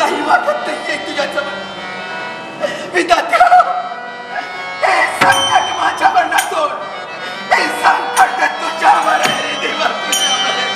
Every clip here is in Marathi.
काही वाटत नाहीये तुझ्याजवळ. विधात्या, हे संकट माझ्यावर नसून हे संकट तुझ्यावर आहे रे देवा, तुझ्यावर आहे.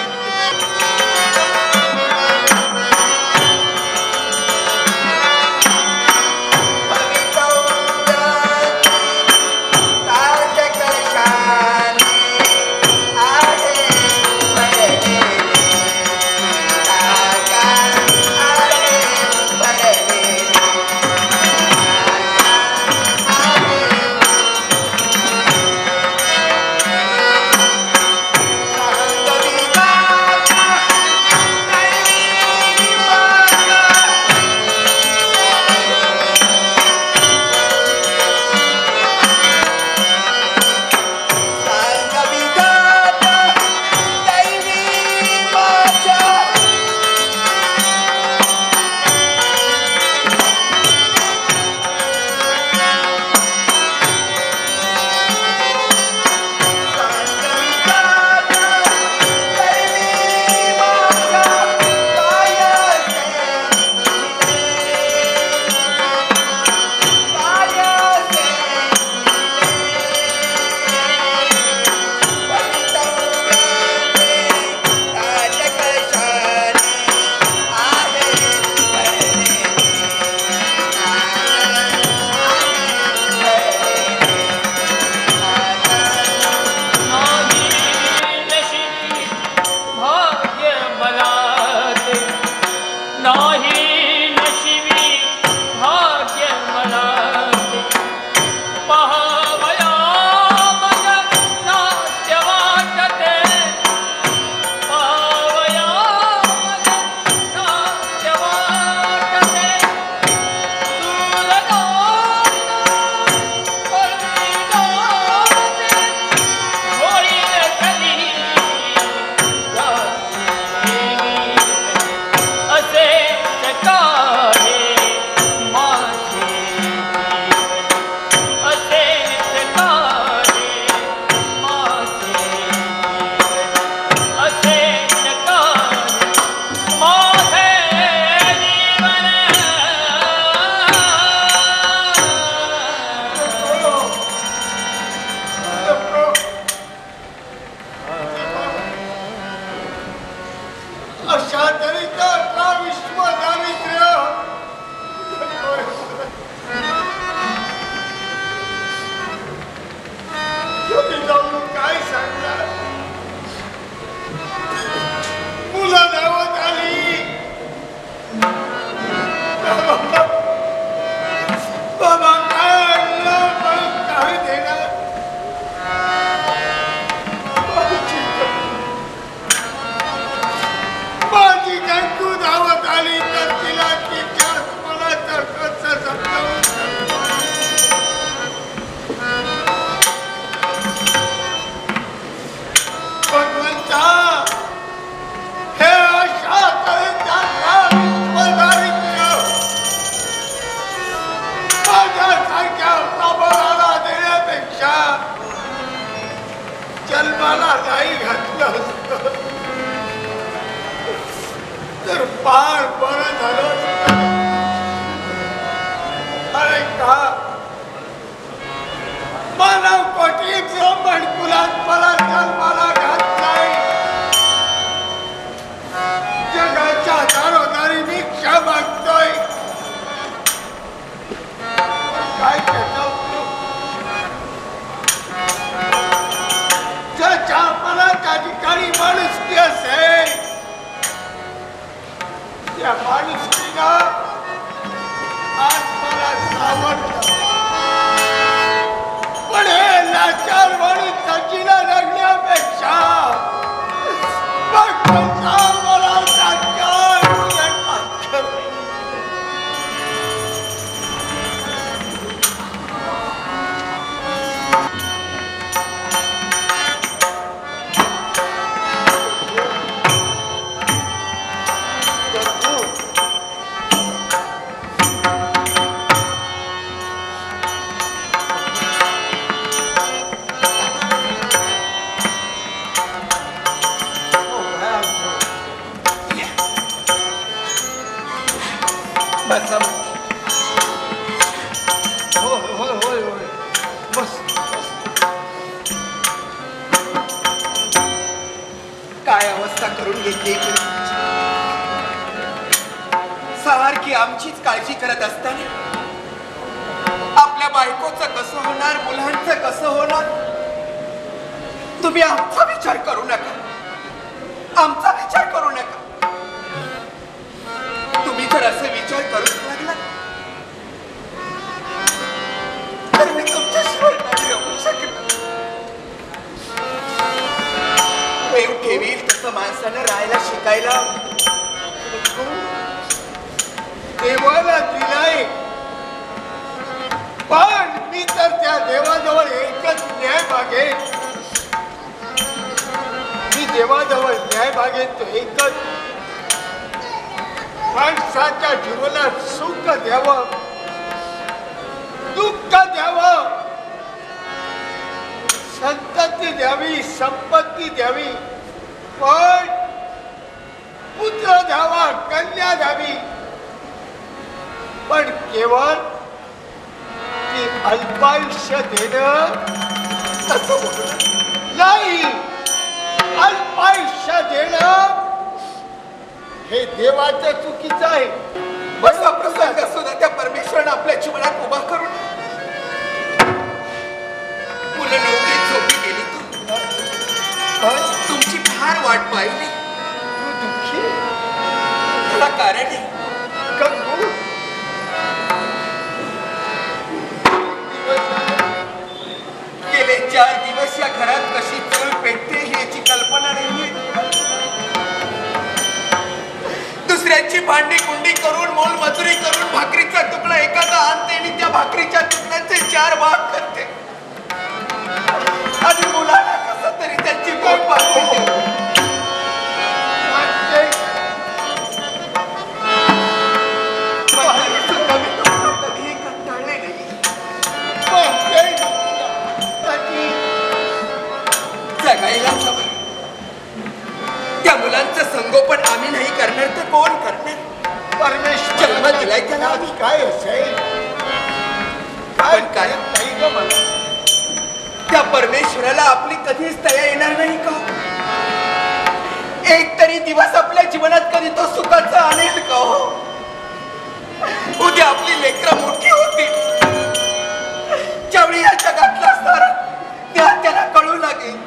बसा. होय होय होय होय बस. काय अवस्था करून घेतली सारखी आमचीच काळजी करत असताना आपल्या बायकोचं कसं होणार, मुलांचं कसं होणार, तुम्ही आमचा विचार करू नका. आमचा विचार करू नका. तुम्ही जर असे विचार करूच लागला तर मी तुमच्याशिवाय नाही राहू शकत. वेळ ठेवील तसं माणसानं राहायला शिकायला देवाला दिलाय, पण मी तर त्या देवाजवळ एकच न्याय मागेन. मी देवाजवळ न्याय मागेन तो एकच, माणसाच्या जीवनात सुख द्यावं, दुःख द्यावं, संतती द्यावी, संपत्ती द्यावी, पण पुत्र द्यावा, कन्या द्यावी, पण केवळ ती अल्पायुष्य देणं असं बोलू नाही. अल्पायुष्य देणं हे देवाचं चुकीचं आहे. बसा प्रसंग सुद्धा त्या परमेश्वरानं आपल्या जीवनात उभा करून मुलं नव्हती झोपी गेली. तुमची फार वाट पाहिली. तू दुःखी त्याला कारण आहे. गेले 4 दिवस या घरात कशी चूल पेटते याची कल्पना नाहीये. दुसऱ्यांची भांडी कुंडी करून मोलमजुरी करून भाकरीचा तुकडा एखादा आणते आणि त्या भाकरीच्या तुकड्याचे 4 भाग करते आणि मुलांना कसं तरी त्यांची पोट भागवते. त्या मुलांचं संगोपन आम्ही नाही करणार तर कोण करणार? परमेश्वर जन्म दिलाय त्याला. काय असेल पण काय नाही ग मला. त्या परमेश्वराला आपली कधीच दया येणार नाही का? एक तरी दिवस आपल्या जीवनात कधी तो सुखाचा आणेल का? उद्या आपली लेकरं मोठी होतील, ज्यावेळी या जगातला सारा त्याला कळू लागेल.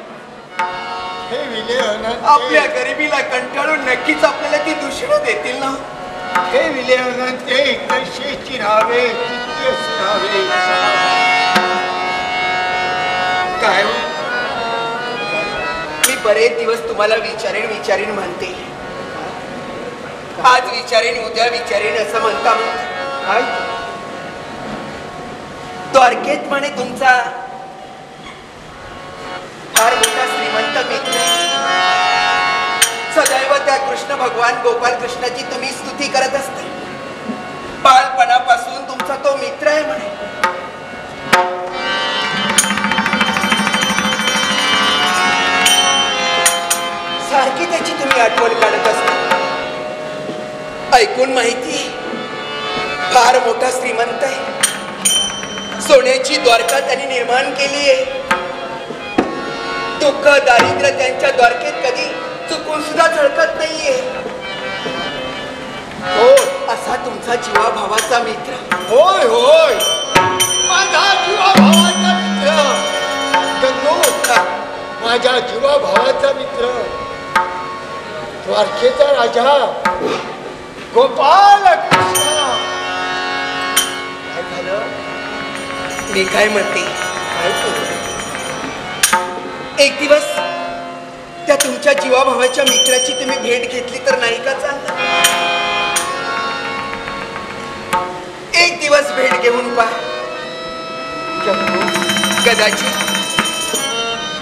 आपल्या गरिबीला कंटाळून नक्कीच आपल्याला ती दूषणं देतील ना. हे विलेहन ते कशीची राहावे, कितीच राहावे. काय मी बरेच दिवस तुम्हाला विचारेन म्हणते. आज विचारेन, उद्या विचारेन असं म्हणता म्हणता द्वारकेत म्हणे तुमचा फार मोठा श्रीमंत मित्र. सदैव त्या कृष्ण भगवान गोपाल कृष्णाची तुम्ही स्तुती करत असता. बालपणापासून तुमचा तो मित्र आहे म्हणे. सारखी त्याची तुम्ही आठवण काढत असता. ऐकून माहिती फार मोठा श्रीमंत आहे. सोन्याची द्वारका त्यांनी निर्माण केली आहे. दुःख दारिद्र्य त्यांच्या द्वारकेत कधी चुकून सुद्धा झळकत नाहीये. हो, असा तुमचा जीवाभावाचा मित्र. होय होय, माझा जीवाभावाचा मित्र. माझ्या जीवाभावाचा मित्र, द्वारकेचा राजा गोपाल कृष्ण. काय झालं? मी काय म्हणते, एक दिवस त्या तुमच्या जीवाभावाच्या मित्राची तुम्ही भेट घेतली तर नाही का चाललं? एक दिवस भेट घेऊन पहा. कदाचित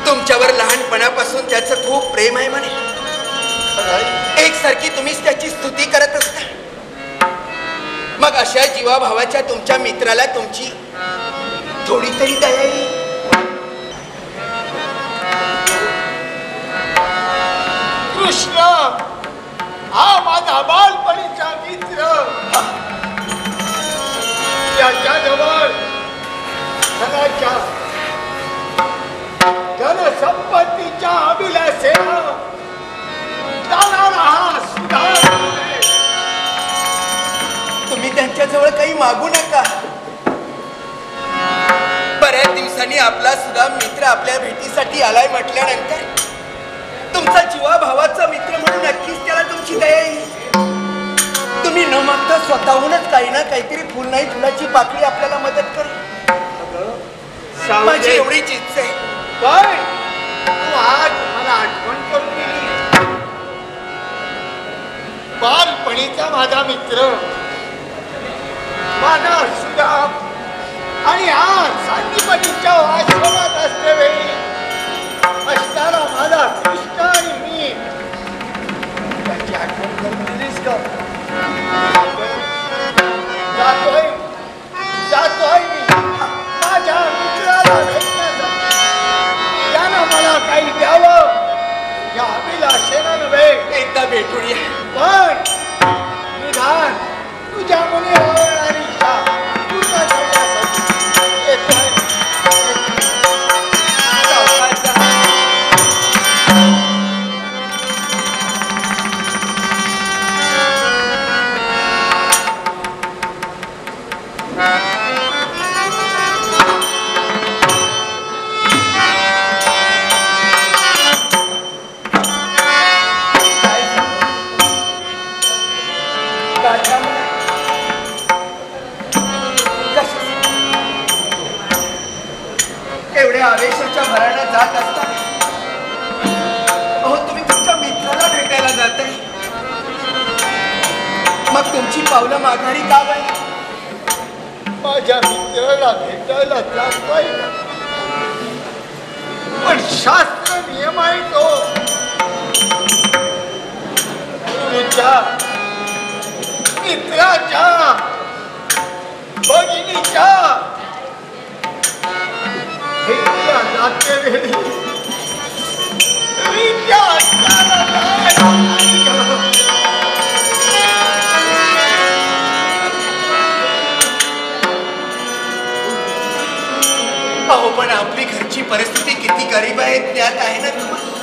तुमच्यावर लहानपणापासून त्याचं खूप प्रेम आहे म्हणे. एकसारखी तुम्हीच त्याची स्तुती करत असता. मग अशा जीवाभावाच्या तुमच्या मित्राला तुमची थोडी तरी दया येईल. कृष्ण हा माझा बालपणीचा मित्र. देवाच्या धनसंपत्तीच्या अभिलाषेनं जाणारा हा सुधार तुम्ही त्यांच्याजवळ काही मागू नका. बऱ्याच दिवसांनी आपला सुद्धा मित्र आपल्या भेटीसाठी आलाय म्हटल्यानंतर तुमचा जीवा भावाचा मित्र म्हणून नक्कीच त्याला तुमची दया येईल. तुम्ही न मागता स्वतःहूनच काही ना काहीतरी फुल नाही फुलाची पाकळी आपल्याला मदत करेल. माझी एवढीच इच्छा आहे. काय तू आज मला आठवण करून दिली. बालपणीचा माझा मित्र, माझा सुद्धा, आणि आज सांगीपणीच्या आश्रमात असतेवेळी असणारा माझा कृष्ण आणि मी त्याची आठवण करून दिलीस का? जातोय मी माझ्या मित्राला भेटण्यासाठी. त्यानं मला काही द्यावं या अभिलाषेनं नव्हे. एकदा भेटून या. पण निदान तुझ्या मुली आवडणारी इच्छा पूर्ण करण्यासाठी येतोय. एवढ्या आवेशाच्या भरानं जात असताना अहो तुम्ही तुमच्या मित्राला भेटायला जाताय. मग तुमची पावलं माघारी का वळली? माझ्या मित्राला भेटायला जातोय का? पण शास्त्र नियम आहे तो गुरुच्या, मित्राच्या, भगिनीच्या भेटीला जातेवेळी मी त्या अहो पण आपली घरची परिस्थिती किती गरीब आहे ज्ञात आहे ना तुम्हाला.